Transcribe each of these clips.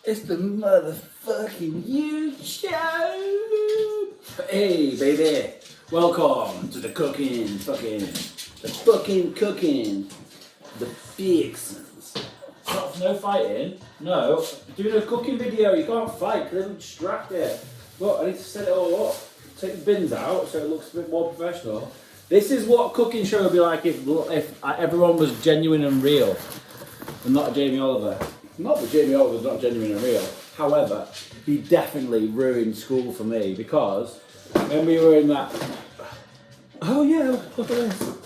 It's the motherfucking YouTube. Hey, baby. Welcome to the cooking, the fixins. No fighting. No, doing a cooking video. You can't fight because I'm distracted. Look, I need to set it all up. Take the bins out so it looks a bit more professional. This is what a cooking show would be like if everyone was genuine and real, and not Jamie Oliver. Not that Jamie Oliver's not genuine and real. However, he definitely ruined school for me because when we were in that. Oh yeah, look at this.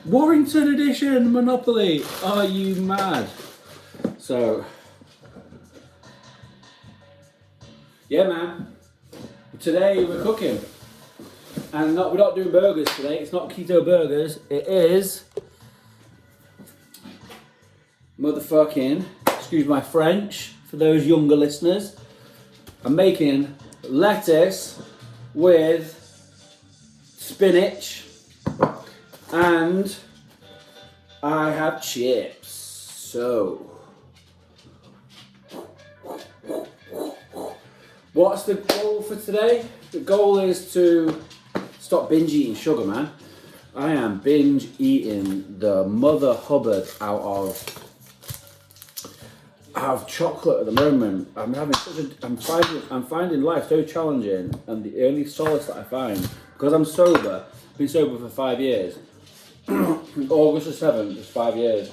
Warrington edition Monopoly. Are you mad? So, yeah, man. Today we're cooking, and we're not doing burgers today. It's not keto burgers. It is motherfucking. Excuse my French for those younger listeners. I'm making lettuce with spinach, and I have chips. So, what's the goal for today? The goal is to stop binge eating sugar, man. I am binge eating the mother hubbard out of chocolate at the moment. I'm finding life so challenging, and the only solace that I find, because I'm sober, been sober for 5 years. August the 7th is 5 years.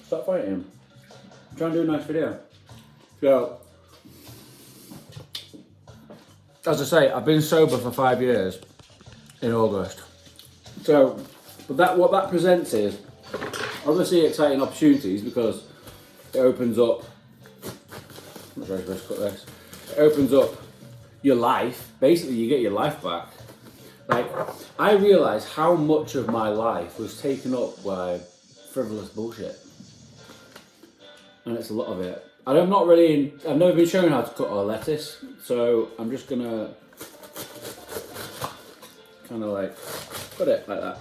Stop fighting. I'm trying to do a nice video. So, as I say, I've been sober for 5 years in August. So, what that presents is obviously exciting opportunities because it opens up. I'm not sure how to cut this. It opens up your life. Basically, you get your life back. Like, I realised how much of my life was taken up by frivolous bullshit. And it's a lot of it. I've never been shown how to cut a lettuce, so I'm just gonna kind of like cut it like that.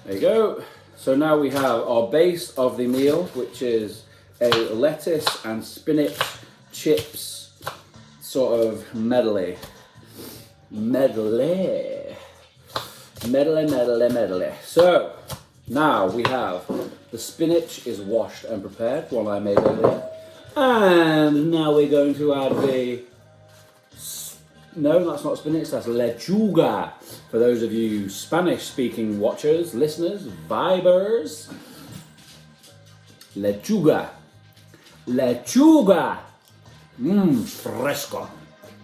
There you go. So now we have our base of the meal, which is a lettuce and spinach chips sort of medley. So now we have the spinach is washed and prepared, one I made earlier, and now we're going to add no, that's not spinach, that's lechuga. For those of you Spanish speaking watchers, listeners, vibers, lechuga, fresco.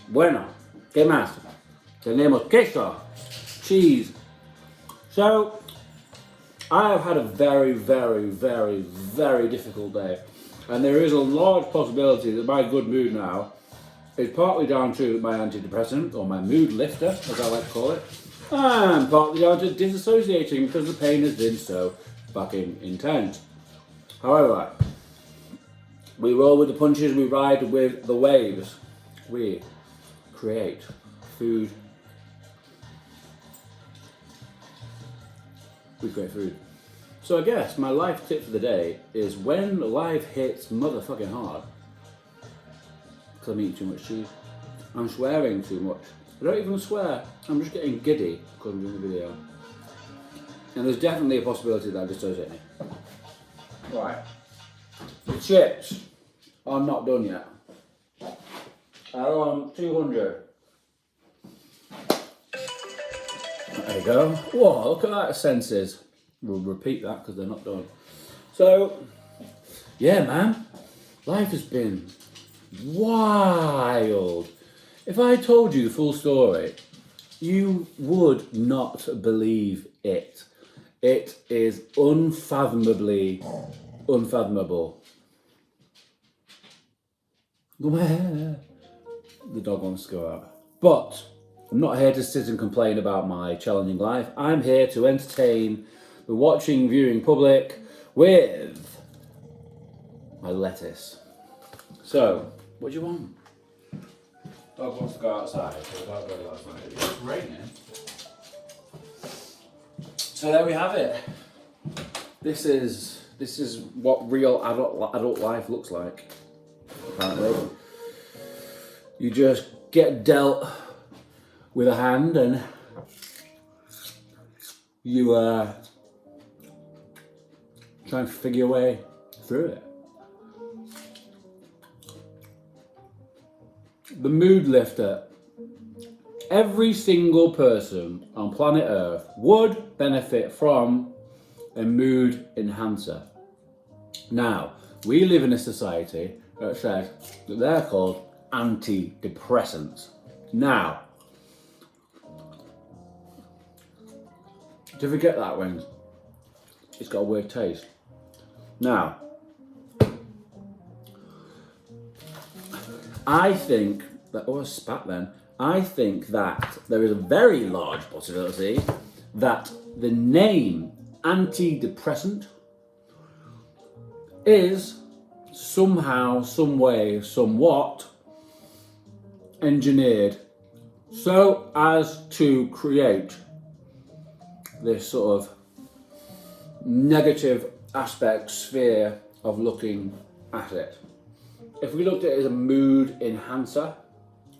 Bueno, ¿qué más? Tenemos queso, cheese. So, I have had a very, very, very, very difficult day. And there is a large possibility that my good mood now is partly down to my antidepressant, or my mood lifter, as I like to call it, and partly down to disassociating because the pain has been so fucking intense. However, we roll with the punches, we ride with the waves. We create food. We create food. So I guess my life tip for the day is when life hits motherfucking hard, because I'm eating too much cheese, I'm swearing too much. I don't even swear, I'm just getting giddy because I'm doing the video. And there's definitely a possibility that I'm dissociating. Right. The chips are not done yet. They're on 200. There you go. Whoa, look at that senses. We'll repeat that because they're not done. So, yeah, man. Life has been wild. If I told you the full story, you would not believe it. It is unfathomably unfathomable. The dog wants to go out. But I'm not here to sit and complain about my challenging life. I'm here to entertain the watching, viewing public with my lettuce. So, what do you want? Dog wants to go outside, so the dog goes outside. It's raining. So there we have it. This is This is what real adult life looks like, apparently. You just get dealt with a hand and you try and figure your way through it. The mood lifter. Every single person on planet Earth would benefit from a mood enhancer. Now, we live in a society that says that they're called antidepressants. Now, do you ever get that when it's got a weird taste? Now, I think that, oh, I spat then. I think that there is a very large possibility that the name antidepressant is somehow, some way, somewhat engineered so as to create this sort of negative aspect sphere of looking at it. If we looked at it as a mood enhancer,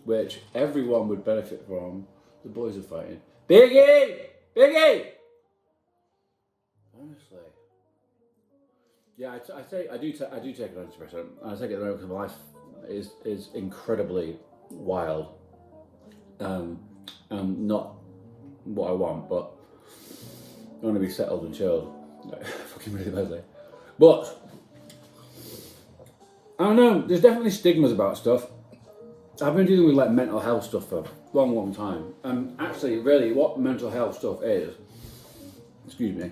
which everyone would benefit from, the boys are fighting. Biggie! Biggie! Honestly. Yeah, I do take an antidepressant. I take it at the moment because my life is incredibly wild. Not what I want, but I want to be settled and chilled. Fucking really badly. But I don't know, there's definitely stigmas about stuff. I've been dealing with like mental health stuff for a long time. And actually, really, what mental health stuff is, excuse me,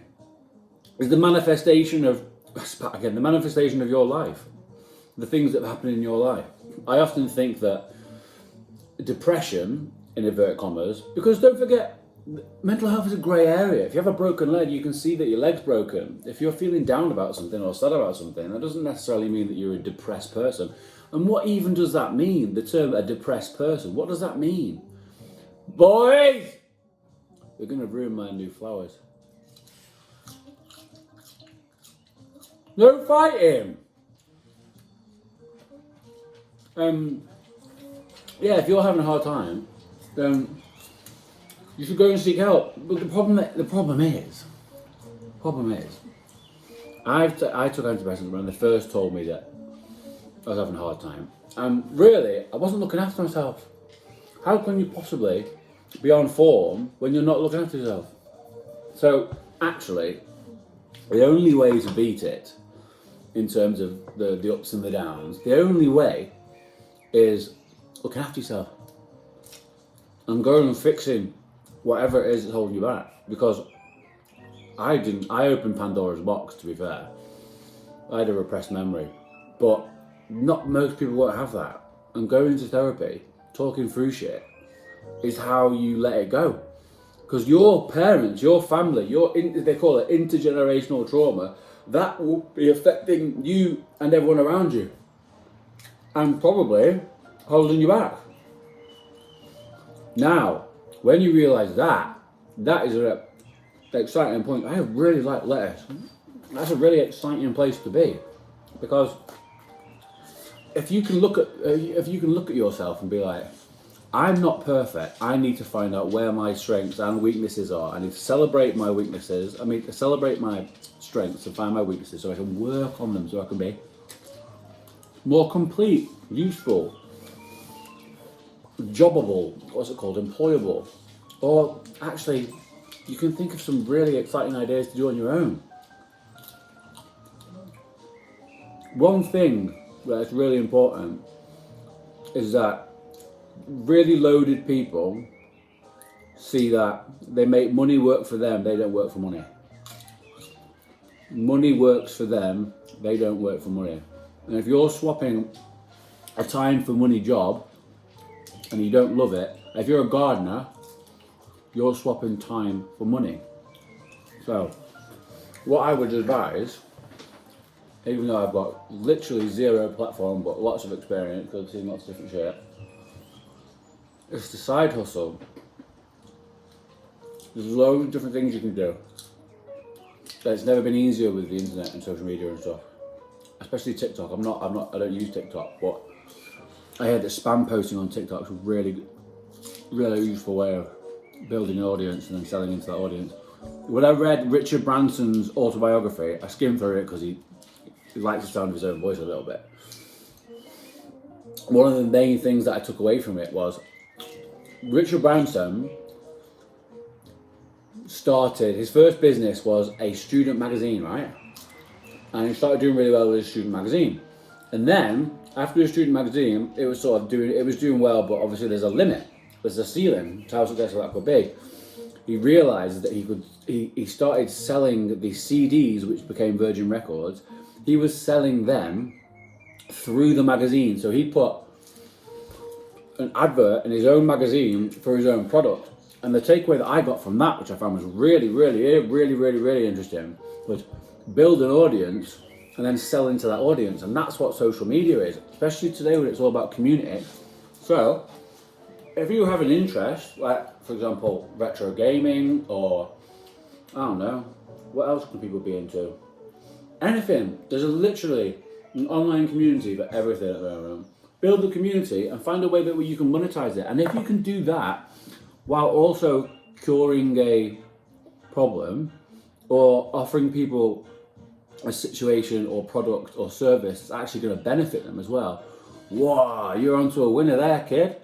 is the manifestation of, the manifestation of your life. The things that happen in your life. I often think that depression, in inverted commas, because don't forget, mental health is a grey area. If you have a broken leg, you can see that your leg's broken. If you're feeling down about something or sad about something, that doesn't necessarily mean that you're a depressed person. And what even does that mean? The term a depressed person, what does that mean? Boys! They're going to ruin my new flowers. No fighting! Yeah, if you're having a hard time, then you should go and seek help. But the problem is, I took antidepressants when they first told me that I was having a hard time. And really, I wasn't looking after myself. How can you possibly be on form when you're not looking after yourself? So, actually, the only way to beat it, in terms of the ups and the downs, the only way is looking after yourself. And going and fixing whatever it is that's holding you back. Because I opened Pandora's box, to be fair. I had a repressed memory. But not most people won't have that. And going to therapy, talking through shit, is how you let it go. Because your parents, your family, they call it intergenerational trauma, that will be affecting you and everyone around you. And probably holding you back. Now, when you realise that is an exciting point. I really like lettuce. That's a really exciting place to be. Because if you can look at yourself and be like, I'm not perfect. I need to find out where my strengths and weaknesses are. I need to celebrate my weaknesses. I mean, celebrate my strengths and find my weaknesses so I can work on them so I can be more complete, useful, jobbable, what's it called, employable. Or actually, you can think of some really exciting ideas to do on your own. One thing that's really important is that really loaded people see that they make money work for them, they don't work for money. Money works for them, they don't work for money. And if you're swapping a time for money job and you don't love it, if you're a gardener, you're swapping time for money. So, what I would advise, even though I've got literally zero platform but lots of experience because I've seen lots of different shit, is to side hustle. There's loads of different things you can do. It's never been easier with the internet and social media and stuff. Especially TikTok. I don't use TikTok, but I heard that spam posting on TikTok is a really useful way of building an audience and then selling into that audience. When I read Richard Branson's autobiography, I skimmed through it because he likes the sound of his own voice a little bit. One of the main things that I took away from it was Richard Branson started, his first business was a student magazine, right? And he started doing really well with his student magazine. And then, after his student magazine, it was doing well, but obviously there's a limit. There's a ceiling to how successful that could be. He realised that he started selling the CDs, which became Virgin Records. He was selling them through the magazine. So he put an advert in his own magazine for his own product. And the takeaway that I got from that, which I found was really interesting, was build an audience and then sell into that audience. And that's what social media is, especially today when it's all about community. So if you have an interest, like for example, retro gaming, or I don't know, what else can people be into? Anything. There's literally an online community for everything at the moment. Build the community and find a way that you can monetize it. And if you can do that while also curing a problem or offering people a situation or product or service that's actually going to benefit them as well, wow, you're onto a winner there, kid.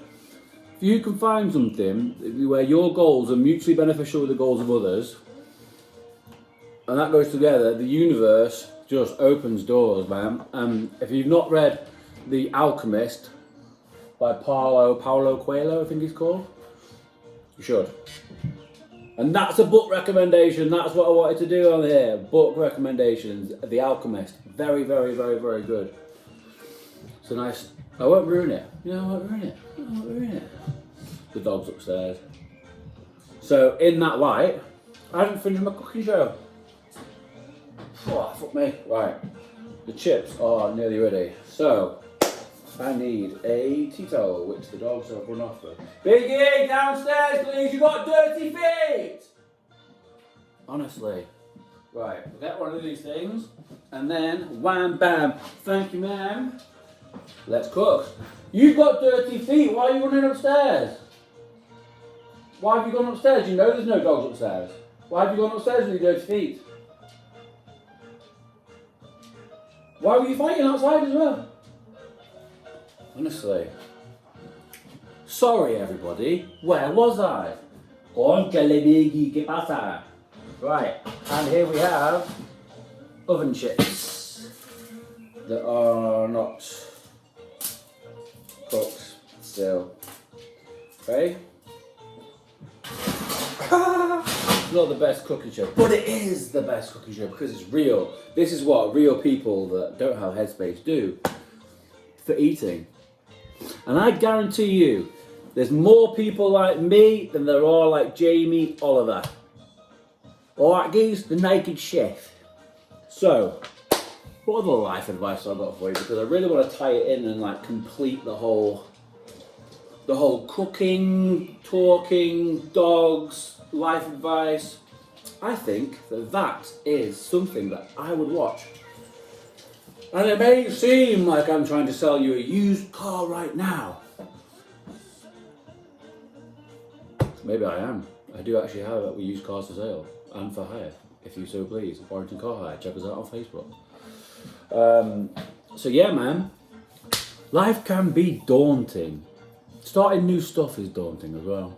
If you can find something where your goals are mutually beneficial with the goals of others, and that goes together, the universe just opens doors, man. If you've not read The Alchemist by Paulo Coelho, I think he's called, you should. And that's a book recommendation. That's what I wanted to do on here. Book recommendations. The Alchemist. Very good. It's a nice... I won't ruin it. I won't ruin it. The dog's upstairs. So, in that light, I haven't finished my cooking show. Oh, fuck me. Right. The chips are nearly ready. So, I need a Tito, which the dogs have run off with. Biggie, downstairs please, you got dirty feet! Honestly. Right, we'll get one of these things, and then wham bam, thank you ma'am. Let's cook. You've got dirty feet, why are you running upstairs? Why have you gone upstairs? You know there's no dogs upstairs. Why have you gone upstairs with your dirty feet? Why were you fighting outside as well? Honestly. Sorry everybody, where was I? ¿Qué pasa? Right, and here we have oven chips that are not cooked still. Okay? Not the best cooking show, but it is the best cooking show because it's real. This is what real people that don't have headspace do for eating. And I guarantee you, there's more people like me than there are like Jamie Oliver. Alright geez, the naked chef. So, what other life advice I've got for you? Because I really want to tie it in and like complete the whole cooking, talking, dogs, life advice. I think that is something that I would watch. And it may seem like I'm trying to sell you a used car right now. Maybe I am. I do actually have used cars for sale and for hire, if you so please. Warrington Car Hire, check us out on Facebook. So yeah man, life can be daunting. Starting new stuff is daunting as well.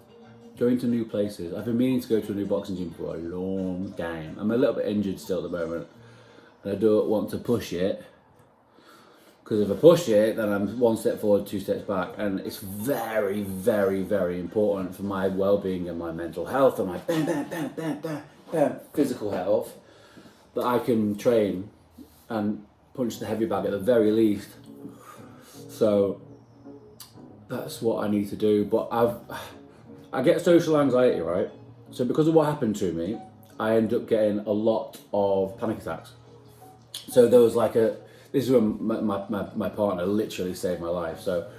Going to new places. I've been meaning to go to a new boxing gym for a long time. I'm a little bit injured still at the moment. And I don't want to push it. Because if I push it, then I'm one step forward, two steps back. And it's very important for my well-being and my mental health and my physical health that I can train and punch the heavy bag at the very least. So that's what I need to do. But I get social anxiety, right? So because of what happened to me, I end up getting a lot of panic attacks. So there was like this is when my partner literally saved my life. So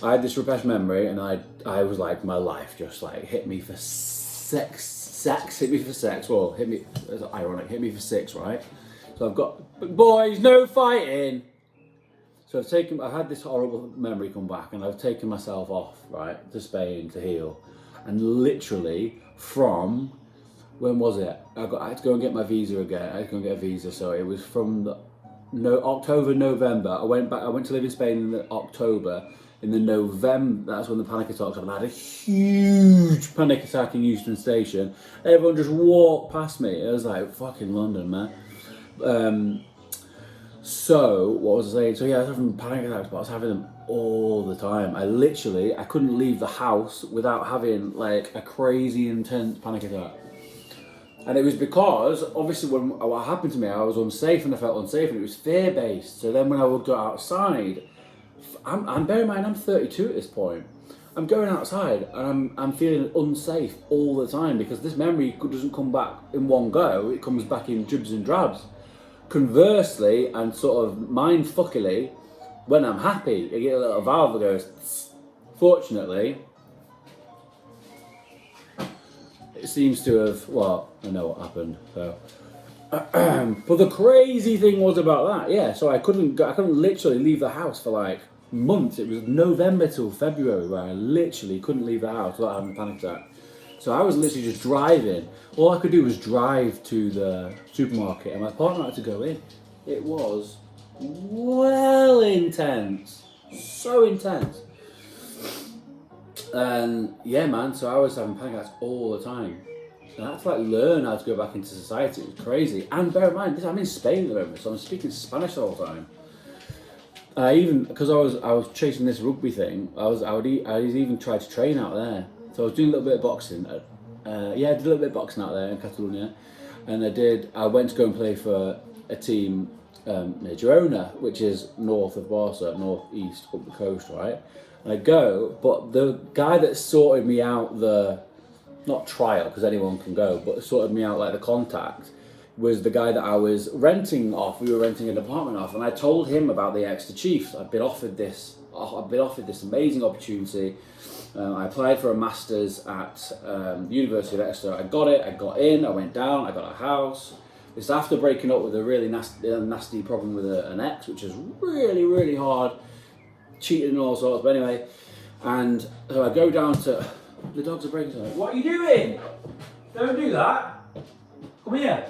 I had this repressed memory and I was like, my life just like hit me for 6 sex, hit me for sex. Well, hit me, it's ironic, hit me for 6, right? So I've got, boys, no fighting. So I've had this horrible memory come back, and I've taken myself off, right, to Spain to heal. And literally from, when was it? I had to go and get my visa again. I had to go and get a visa, so it was from October, November. I went to live in Spain in October. In the November, that's when the panic attacks happened. I had a huge panic attack in Euston Station. Everyone just walked past me. It was like, fucking London, man. So, what was I saying? So yeah, I was having panic attacks, but I was having them all the time. I couldn't leave the house without having like a crazy intense panic attack. And it was because, obviously, what happened to me, I was unsafe and I felt unsafe, and it was fear-based. So then when I would go outside, I'm bear in mind, I'm 32 at this point. I'm going outside and I'm feeling unsafe all the time because this memory doesn't come back in one go. It comes back in dribs and drabs. Conversely, and sort of mind-fuckily, when I'm happy, I get a little valve that goes, tss. Fortunately, it seems to have, well, I know what happened, so. But the crazy thing was about that, yeah, so I couldn't literally leave the house for like months. It was November till February where I literally couldn't leave the house without having a panic attack. So I was literally just driving. All I could do was drive to the supermarket and my partner had to go in. It was well intense. So intense. And yeah, man, so I was having panic attacks all the time. And I had to like learn how to go back into society. It was crazy. And bear in mind, I'm in Spain at the moment, so I'm speaking Spanish all the time. Because I was chasing this rugby thing, I even tried to train out there. So I was doing a little bit of boxing. I did a little bit of boxing out there in Catalonia, and I went to go and play for a team near Girona, which is north of Barca, northeast up the coast, right? And I go, but the guy that sorted me out not trial because anyone can go, but sorted me out like the contact, was the guy that I was renting off. We were renting an apartment off, and I told him about the Exeter Chiefs. I've been offered this amazing opportunity. I applied for a master's at the University of Exeter. I got it. I got in. I went down. I got a house. This after breaking up with a really nasty problem with an ex, which is really, really hard, cheating and all sorts. But anyway, and so I go down to the dogs are breaking something. What are you doing? Don't do that. Come here.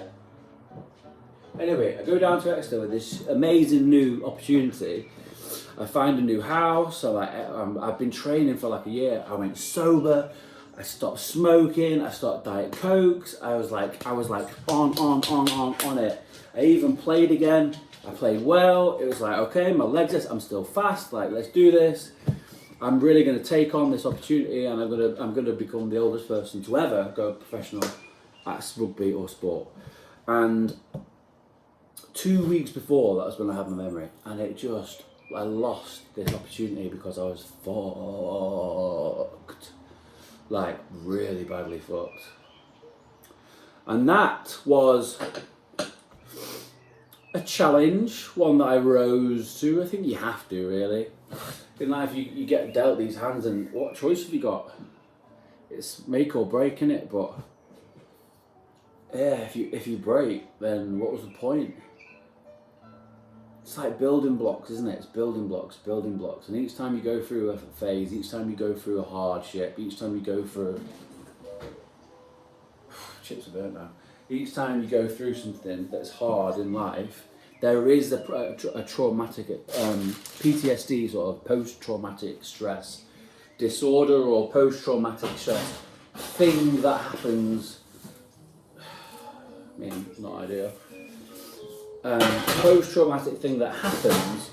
Anyway, I go down to Exeter with this amazing new opportunity. I find a new house. I've been training for like a year. I went sober. I stopped smoking. I stopped Diet Cokes. I was like on it. I even played again. I played well. It was like, okay, my legs, I'm still fast. Like, let's do this. I'm really going to take on this opportunity, and I'm gonna become the oldest person to ever go professional at rugby or sport. And 2 weeks before, that was when I had my memory, and I lost this opportunity because I was fucked, like really badly fucked. And that was a challenge, one that I rose to. I think you have to, really. In life, you get dealt these hands, and what choice have you got? It's make or break, innit? But yeah, if you break, then what was the point? It's like building blocks, isn't it? It's building blocks. And each time you go through a phase, each time you go through a hardship, each time you go through... Chips are burnt now. Each time you go through something that's hard in life, there is a traumatic, PTSD, sort of post-traumatic stress disorder or post-traumatic stress thing that happens. I mean, not ideal. Post-traumatic thing that happens,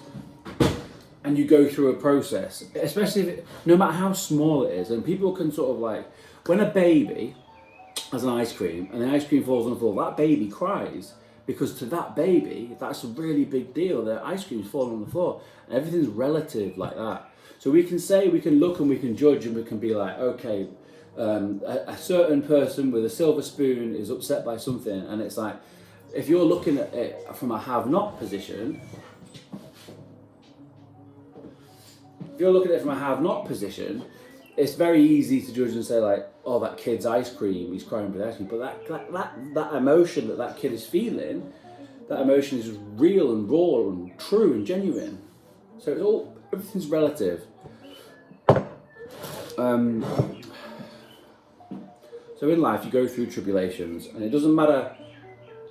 and you go through a process, especially no matter how small it is, and people can sort of like, when a baby has an ice cream and the ice cream falls on the floor, that baby cries because to that baby that's a really big deal. The ice cream's falling on the floor, and everything's relative like that. So we can say, we can look and we can judge, and we can be like, okay, a certain person with a silver spoon is upset by something, and it's like, if you're looking at it from a have-not position, it's very easy to judge and say like, oh, that kid's ice cream, he's crying for ice cream. But that emotion that kid is feeling, that emotion is real and raw and true and genuine. So everything's relative. So in life, you go through tribulations, and it doesn't matter.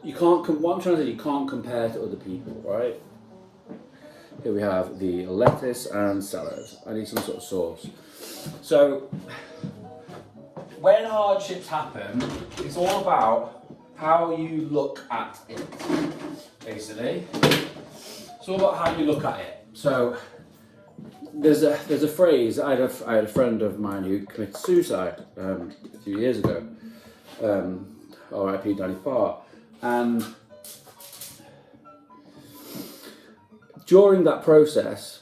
You can't. What I'm trying to say, you can't compare to other people, right? Here we have the lettuce and salad. I need some sort of sauce. So when hardships happen, it's all about how you look at it. Basically, it's all about how you look at it. So there's a phrase. I had a friend of mine who committed suicide a few years ago. R.I.P. Danny Farr. And during that process,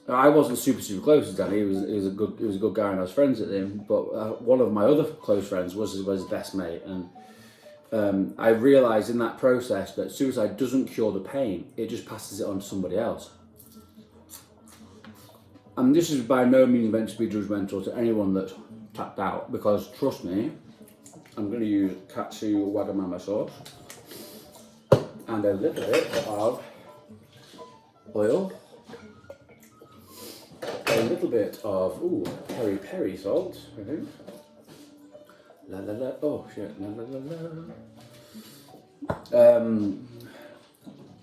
I wasn't super close to Danny. He was a good guy, and I was friends with him. But one of my other close friends was his best mate, and I realised in that process that suicide doesn't cure the pain; it just passes it on to somebody else. And this is by no means meant to be judgmental to anyone that's tapped out, because trust me, I'm going to use katsu wagamama sauce and a little bit of oil, a little bit of peri salt, I think. La la la. Oh shit. La la la la.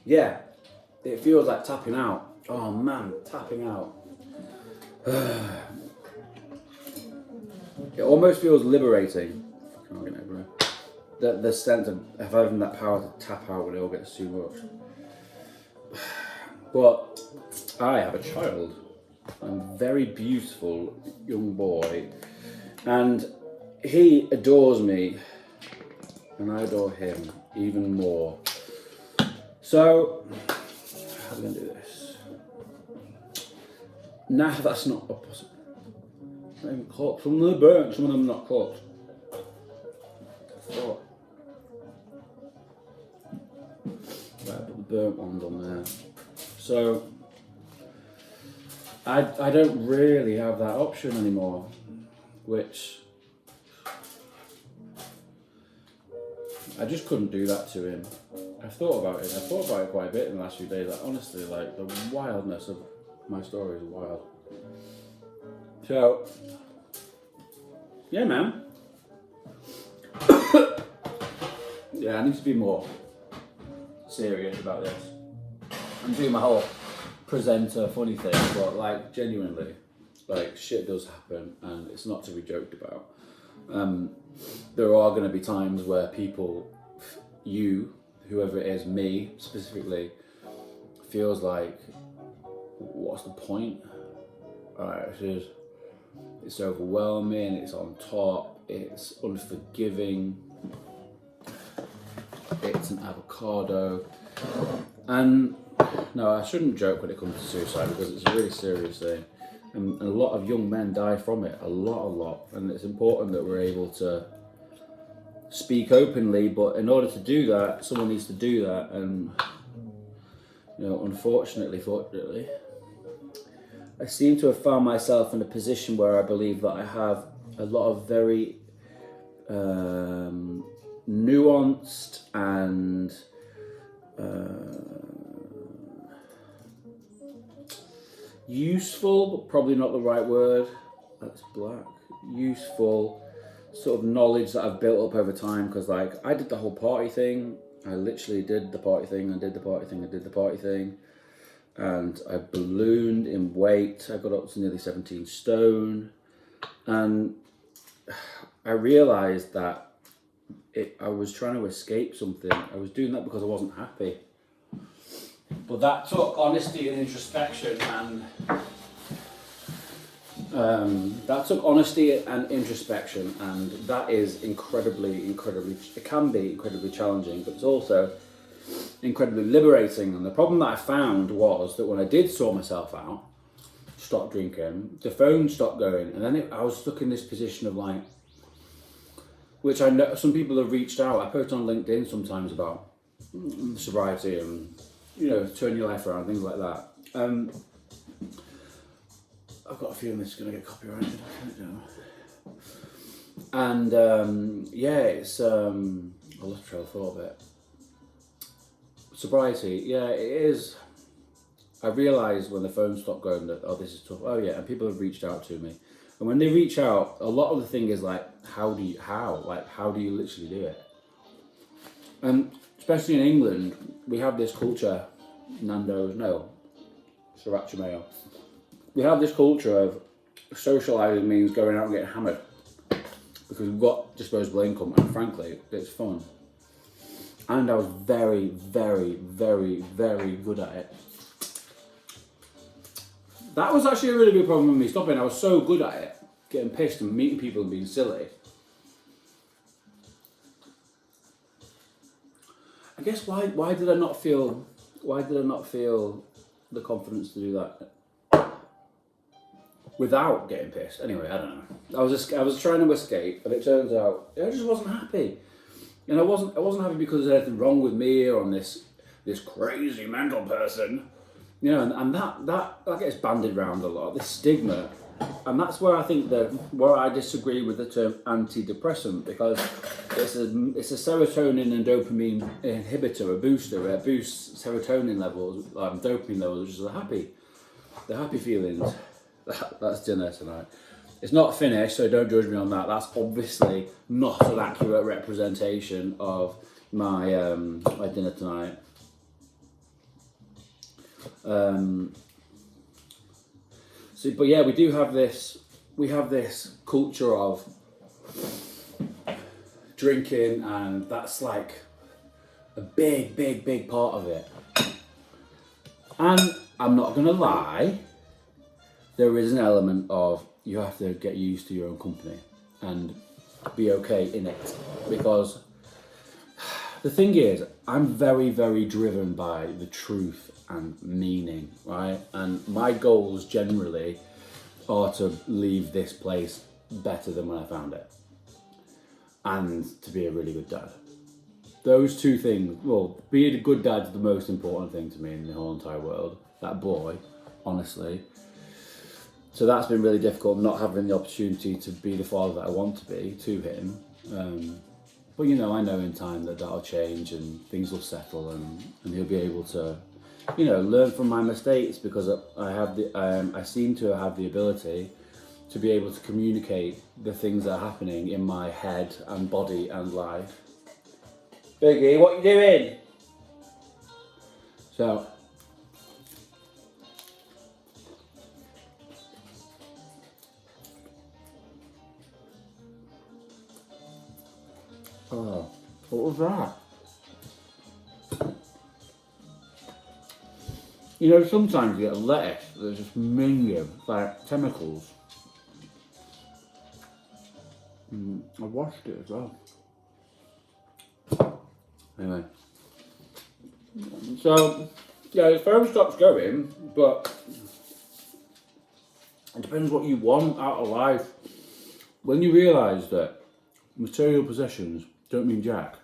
Yeah, it feels like tapping out. Oh man, tapping out. It almost feels liberating. The sense of having that power to tap out when it all gets too much. But I have a child, a very beautiful young boy, and he adores me, and I adore him even more. So, how are we going to do this? Nah, that's not possible. Not even cooked. Some of them are burnt, some of them are not cooked. Oh. Right, put the burnt ones on there. So, I don't really have that option anymore, which I just couldn't do that to him. I've thought about it quite a bit in the last few days. Like, honestly, like, the wildness of my story is wild. So, yeah, man. Yeah, I need to be more serious about this. I'm doing my whole presenter funny thing, but like genuinely, like shit does happen, and it's not to be joked about. There are going to be times where people, whoever it is, me specifically, feels like, what's the point? It's overwhelming, it's on top, it's unforgiving, it's an avocado. And no, I shouldn't joke when it comes to suicide, because it's a really serious thing. And a lot of young men die from it, a lot. And it's important that we're able to speak openly, but in order to do that, someone needs to do that. And, fortunately, I seem to have found myself in a position where I believe that I have a lot of very nuanced and useful, but probably not the right word. That's black. Useful sort of knowledge that I've built up over time, because like I did the whole party thing. I literally did the party thing and did the party thing and did the party thing. And I ballooned in weight. I got up to nearly 17 stone. And I realised that I was trying to escape something. I was doing that because I wasn't happy. But that took honesty and introspection, and that is incredibly, it can be incredibly challenging, but it's also incredibly liberating. And the problem that I found was that when I did sort myself out, stop drinking, the phone stopped going, and then I was stuck in this position of like, which I know some people have reached out. I post on LinkedIn sometimes about sobriety and turn your life around, things like that. I've got a feeling this is going to get copyrighted. I don't know. And yeah, it's I lost trail of thought a bit. Sobriety, yeah, it is. I realised when the phone stopped going that, oh, this is tough. Oh yeah, and people have reached out to me, and when they reach out, a lot of the thing is like, how do you literally do it? And especially in England, we have this culture, Sriracha Mayo. We have this culture of socialising means going out and getting hammered because we've got disposable income, and frankly, it's fun. And I was very, very, very, very good at it. That was actually a really big problem with me stopping. I was so good at it, getting pissed and meeting people and being silly. I guess why did I not feel the confidence to do that without getting pissed? Anyway, I don't know. I was trying to escape, and it turns out I just wasn't happy. And I wasn't happy because there's anything wrong with me or I'm this crazy mental person. You know, and that gets bandied around a lot, this stigma. And that's where I think where I disagree with the term antidepressant, because it's a serotonin and dopamine inhibitor, a booster. It boosts serotonin levels, dopamine levels, which is the happy feelings. That's dinner tonight. It's not finished, so don't judge me on that. That's obviously not an accurate representation of my my dinner tonight. But yeah, we have this culture of drinking, and that's like a big part of it. And I'm not gonna lie, there is an element of you have to get used to your own company and be okay in it, because the thing is, I'm very, very driven by the truth and meaning, right? And my goals generally are to leave this place better than when I found it, and to be a really good dad. Those two things, well, being a good dad's the most important thing to me in the whole entire world. That boy, honestly. So that's been really difficult, not having the opportunity to be the father that I want to be to him. But you know, I know in time that'll change and things will settle, and he'll be able to, you know, learn from my mistakes, because I seem to have the ability to be able to communicate the things that are happening in my head and body and life. Biggie, what you doing? So, oh, what was that? You know, sometimes you get a lettuce that's just minging, like chemicals. I washed it as well. Anyway. So, yeah, the phone stops going, but it depends what you want out of life. When you realise that material possessions don't mean jack,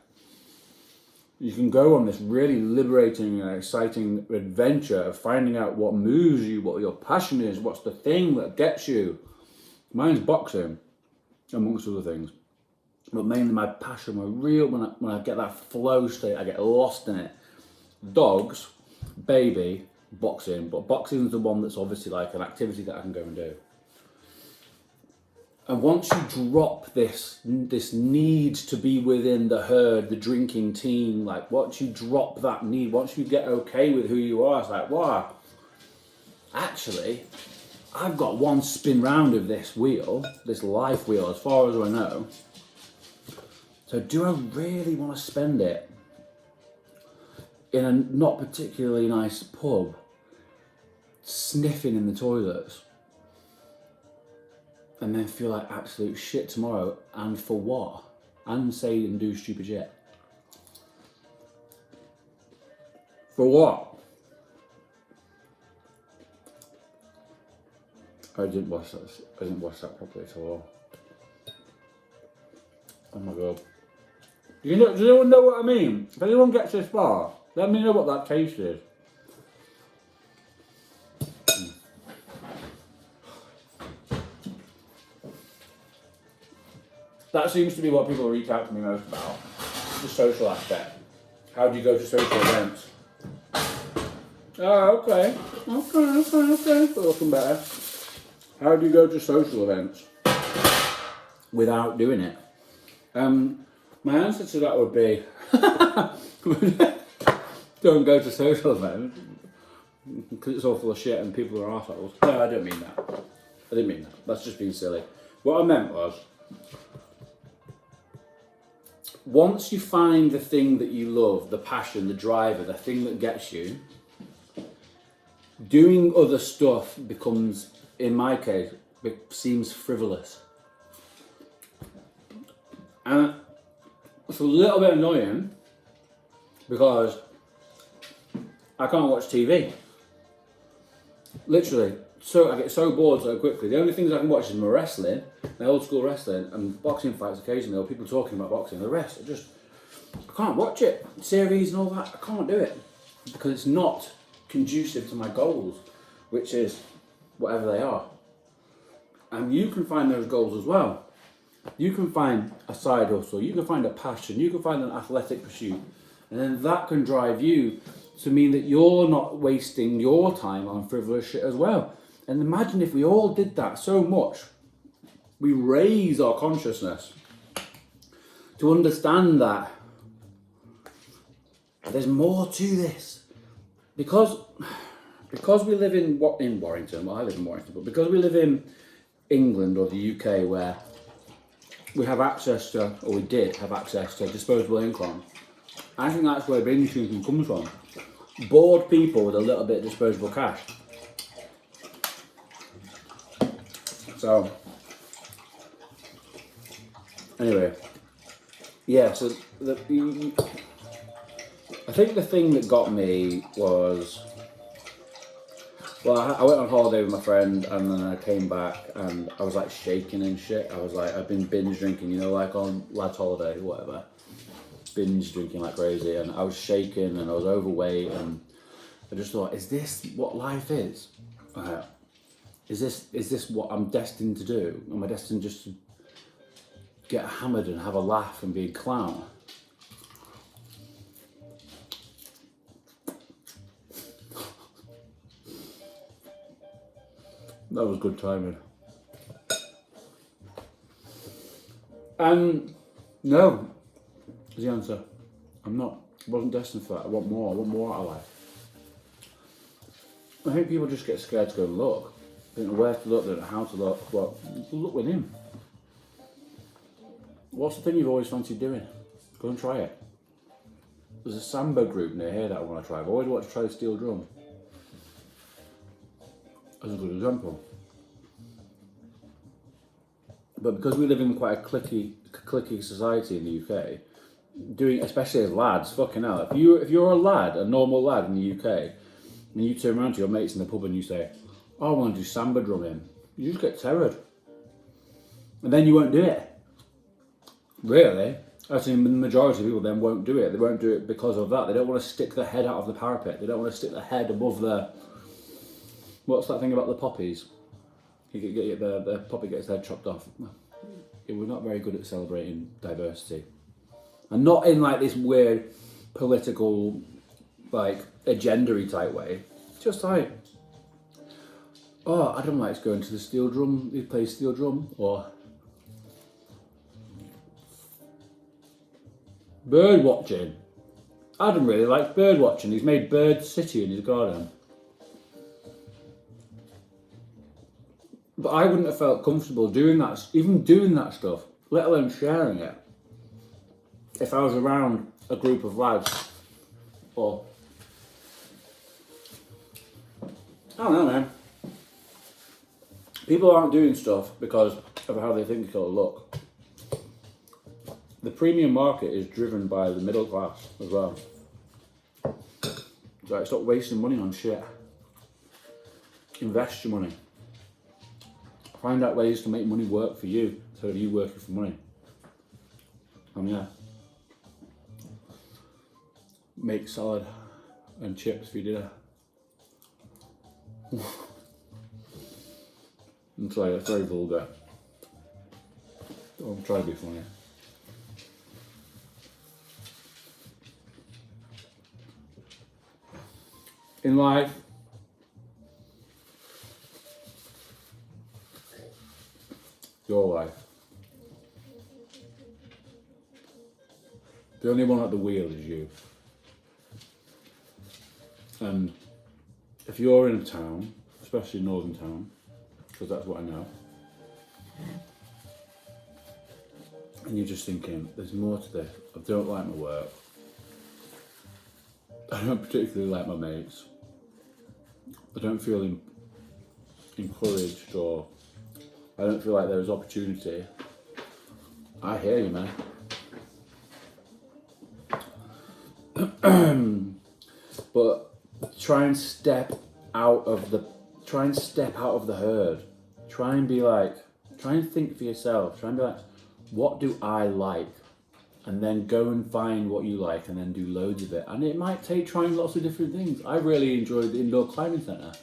you can go on this really liberating and exciting adventure of finding out what moves you, what your passion is, what's the thing that gets you. Mine's boxing, amongst other things. But mainly my passion, when I get that flow state, I get lost in it. Dogs, baby, boxing. But boxing is the one that's obviously like an activity that I can go and do. And once you drop this need to be within the herd, the drinking team, like once you drop that need, once you get okay with who you are, it's like, wow, actually, I've got one spin round of this wheel, this life wheel, as far as I know. So do I really want to spend it in a not particularly nice pub, sniffing in the toilets, and then feel like absolute shit tomorrow, and for what? And say and do stupid shit. For what? I didn't wash that properly at all. Oh my god. Does anyone know what I mean? If anyone gets this far, let me know what that taste is. That seems to be what people reach out to me most about, the social aspect. How do you go to social events? Oh, okay. Looking better. How do you go to social events without doing it? My answer to that would be, don't go to social events because it's all full of shit and people are arseholes. No, I don't mean that. I didn't mean that. That's just being silly. What I meant was, once you find the thing that you love, the passion, the driver, the thing that gets you, doing other stuff becomes, in my case, it seems frivolous. And it's a little bit annoying because I can't watch TV. Literally, so I get so bored so quickly. The only things I can watch is my wrestling, my old school wrestling, and boxing fights occasionally, or people talking about boxing. The rest, I can't watch it. Series and all that, I can't do it because it's not conducive to my goals, which is whatever they are. And you can find those goals as well. You can find a side hustle, you can find a passion, you can find an athletic pursuit, and then that can drive you to mean that you're not wasting your time on frivolous shit as well. And imagine if we all did that so much. We raise our consciousness to understand that there's more to this. Because we live in Warrington, well I live in Warrington, but because we live in England or the UK where we have access to, or we did have access to disposable income, I think that's where binge drinking comes from. Bored people with a little bit of disposable cash. So, anyway, yeah, so I think the thing that got me was, well, I went on holiday with my friend and then I came back and I was like shaking and shit. I was like, I've been binge drinking, you know, like on lad's holiday or whatever. Binge drinking like crazy, and I was shaking and I was overweight, and I just thought, is this what life is? Is this what I'm destined to do? Am I destined just to get hammered and have a laugh and be a clown? That was good timing. No, is the answer. I'm not. I wasn't destined for that. I want more. I want more out of life. I think people just get scared to go and look. They don't know where to look, they don't know how to look. Well, look within. What's the thing you've always fancied doing? Go and try it. There's a samba group near here that I want to try. I've always wanted to try the steel drum. As a good example. But because we live in quite a cliquey society in the UK, especially as lads, fucking hell, if you're a lad, a normal lad in the UK, and you turn around to your mates in the pub and you say, oh, I want to do samba drumming, you just get terrored. And then you won't do it. Really? I think the majority of people then won't do it. They won't do it because of that. They don't want to stick their head out of the parapet. They don't want to stick their head above what's that thing about the poppies? The poppy gets their head chopped off. We're not very good at celebrating diversity. And not in like this weird political, like, agenda-y type way. Just like, oh, Adam likes going to the steel drum, he plays steel drum, or bird watching. Adam really likes bird watching. He's made Bird City in his garden. But I wouldn't have felt comfortable doing that, even doing that stuff, let alone sharing it, if I was around a group of lads, or, I don't know, man. People aren't doing stuff because of how they think it'll look. The premium market is driven by the middle class as well. It's like, stop wasting money on shit. Invest your money. Find out ways to make money work for you instead of you working for money. Yeah. Make salad and chips for your dinner. I'm sorry, that's very vulgar. I'm trying to be funny. In life, your life, the only one at the wheel is you. And if you're in a town, especially northern town, because that's what I know, and you're just thinking, there's more to this, I don't like my work, I don't particularly like my mates, I don't feel encouraged, or I don't feel like there's opportunity, I hear you, man. But try and step out of the herd. Try and think for yourself. Try and be like, what do I like? And then go and find what you like and then do loads of it. And it might take trying lots of different things. I really enjoyed the indoor climbing centre.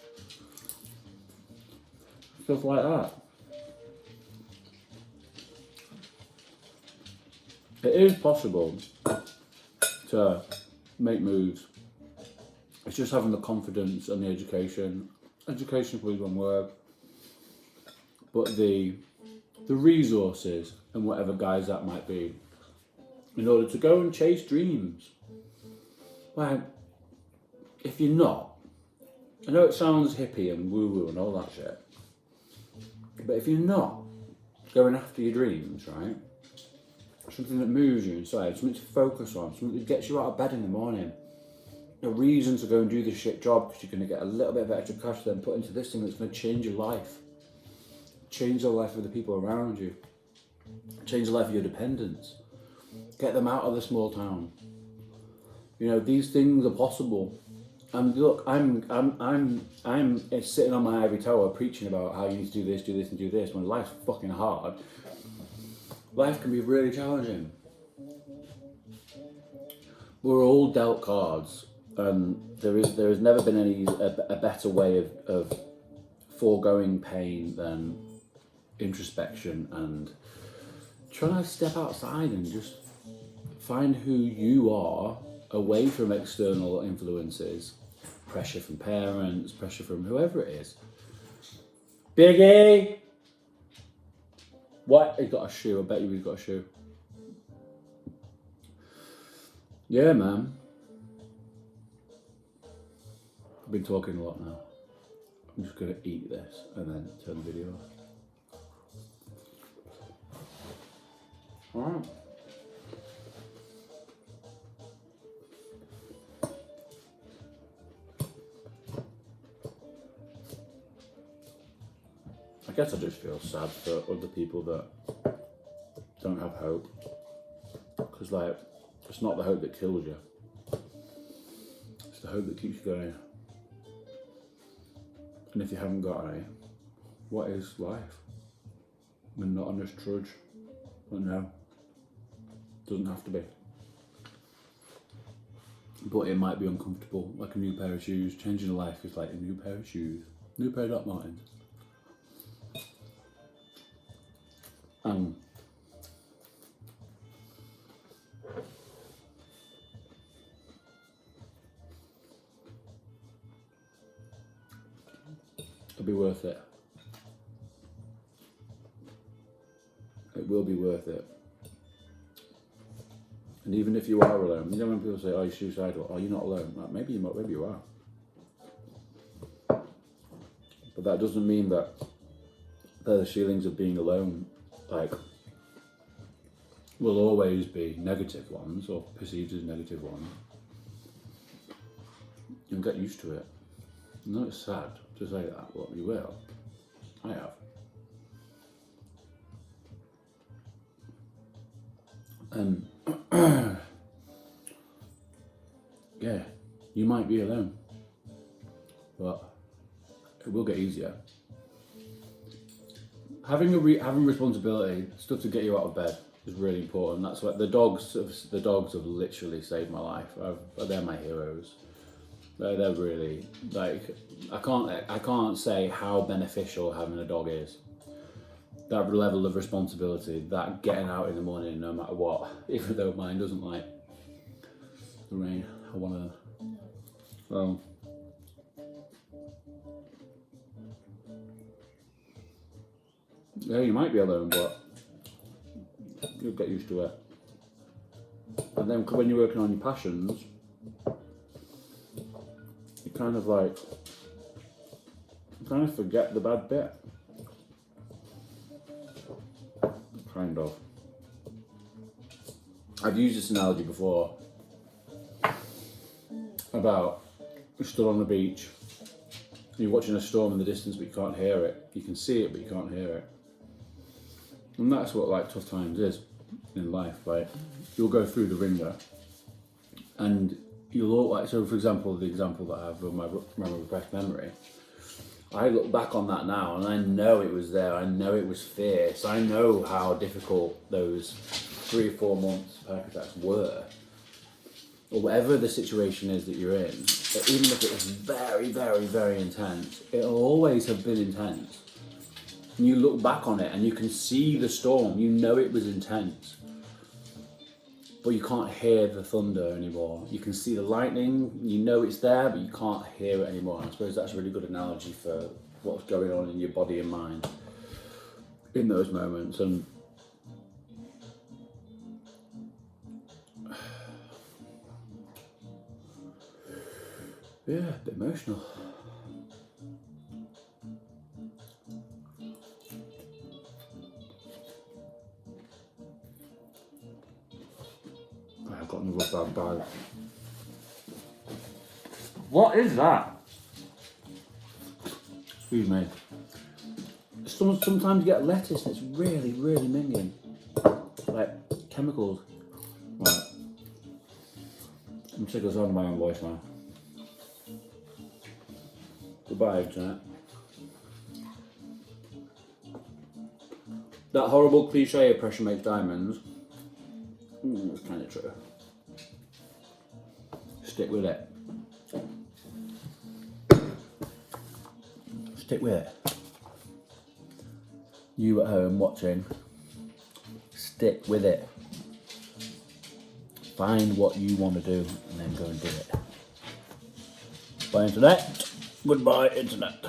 Stuff like that. It is possible to make moves. It's just having the confidence and the education. Education is probably one word. But the resources and whatever guise that might be, in order to go and chase dreams. Like, if you're not, I know it sounds hippie and woo-woo and all that shit, but if you're not going after your dreams, right, something that moves you inside, something to focus on, something that gets you out of bed in the morning, a reason to go and do this shit job because you're going to get a little bit of extra cash then put into this thing that's going to change your life, change the life of the people around you, change the life of your dependents, get them out of the small town. You know, these things are possible. And look, I'm sitting on my ivory tower preaching about how you need to do this and do this when life's fucking hard. Life can be really challenging. We're all dealt cards, and there has never been a better way of foregoing pain than introspection and trying to step outside and just find who you are away from external influences, pressure from parents, pressure from whoever it is. Biggie! What? He's got a shoe. I bet you he's got a shoe. Yeah, man. I've been talking a lot now. I'm just going to eat this and then turn the video off. Alright. I guess I just feel sad for other people that don't have hope. Because, like, it's not the hope that kills you. It's the hope that keeps you going. And if you haven't got any, what is life? Monotonous trudge? But no. Doesn't have to be. But it might be uncomfortable, like a new pair of shoes. Changing a life is like a new pair of shoes. New pair of Doc Martens. It'll be worth it. It will be worth it. And even if you are alone, you know when people say, "Oh, you're suicidal," "Oh, you're not alone." Like, maybe you are. But that doesn't mean that those feelings of being alone, like, will always be negative ones or perceived as negative ones. You'll get used to it. I know it's sad to say that, but you will. I have. And yeah, you might be alone, but it will get easier. Having responsibility, stuff to get you out of bed, is really important. That's what the dogs have literally saved my life. They're my heroes. They're really, like, I can't say how beneficial having a dog is. that level of responsibility, that getting out in the morning no matter what, even though mine doesn't like the rain. I want to, well, yeah, you might be alone, but you'll get used to it. And then when you're working on your passions, you kind of forget the bad bit. Kind of. I've used this analogy before about you're still on the beach, you're watching a storm in the distance but you can't hear it. You can see it but you can't hear it. And that's what like tough times is in life. Like you'll go through the ringer and you'll all like, so for example, the example that I have of my repressed memory, I look back on that now and I know it was there, I know it was fierce, I know how difficult those 3 or 4 months panic attacks were. Or whatever the situation is that you're in, even if it was very, very, very intense, it'll always have been intense. And you look back on it and you can see the storm, you know it was intense. But you can't hear the thunder anymore. You can see the lightning, you know it's there, but you can't hear it anymore. And I suppose that's a really good analogy for what's going on in your body and mind in those moments. And yeah, a bit emotional. I've got another bad bag. What is that? Excuse me. Sometimes you get lettuce and it's really, really minging. Like chemicals. Right. I'm sick of sounding my own voice now. Goodbye, internet. That horrible cliche of pressure makes diamonds. It's kind of true. Stick with it. Stick with it. You at home watching, stick with it. Find what you want to do and then go and do it. Bye, internet. Goodbye, internet.